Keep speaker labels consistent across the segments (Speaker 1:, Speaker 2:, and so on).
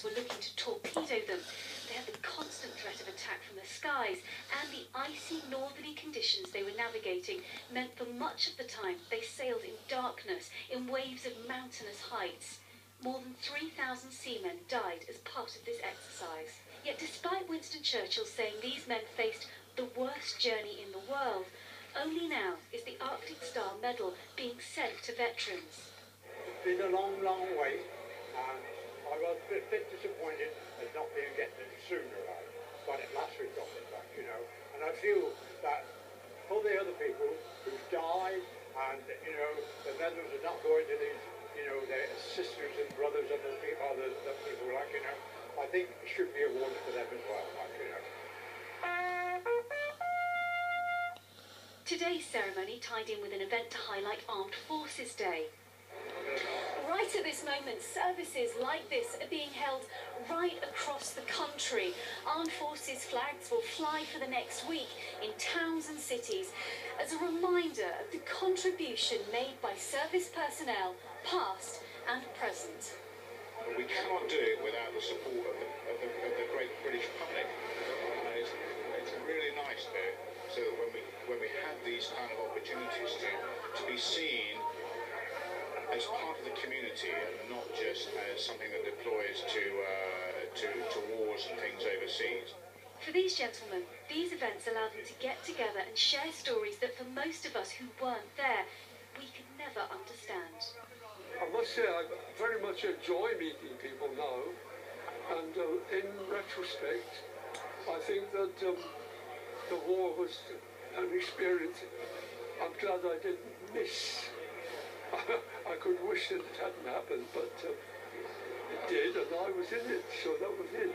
Speaker 1: were looking to torpedo them. They had the constant threat of attack from the skies, and the icy northerly conditions they were navigating meant for much of the time they sailed in darkness, in waves of mountainous heights. More than 3,000 seamen died as part of this exercise. Yet despite Winston Churchill saying these men faced the worst journey in the world, only now is the Arctic Star Medal being sent to veterans.
Speaker 2: It's been a long, long way, and I was a bit disappointed at not being getting it sooner, but at last we've got it back, you know. And I feel that for the other people who've died, and, you know, the medals are not going to these, you know, their sisters and brothers and the people like, you know, I think it should be awarded for them as well, like, you know.
Speaker 1: Today's ceremony tied in with an event to highlight Armed Forces Day. Right at this moment, services like this are being held right across the country. Armed Forces flags will fly for the next week in towns and cities as a reminder of the contribution made by service personnel, past and present.
Speaker 3: We cannot do it without the support of the great British public. It's really nice though, so when we have these kind of opportunities to be seen as part of the community and not just as something that deploys to wars and things overseas.
Speaker 1: For these gentlemen, these events allow them to get together and share stories that for most of us who weren't there, we could never understand.
Speaker 4: I must say I very much enjoy meeting people now, and in retrospect I think that the war was an experience I'm glad I didn't miss. I could wish that it hadn't happened, but it did, and I was in it, so that was it.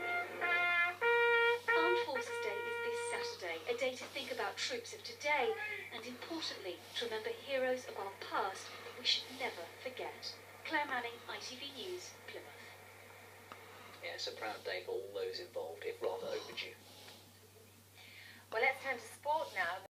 Speaker 1: Armed Forces Day is this Saturday, a day to think about troops of today, and importantly, to remember heroes of our past that we should never forget. Claire Manning, ITV News, Plymouth.
Speaker 5: Yes, a proud day for all those involved, if rather overdue.
Speaker 6: Well, let's turn to sport now.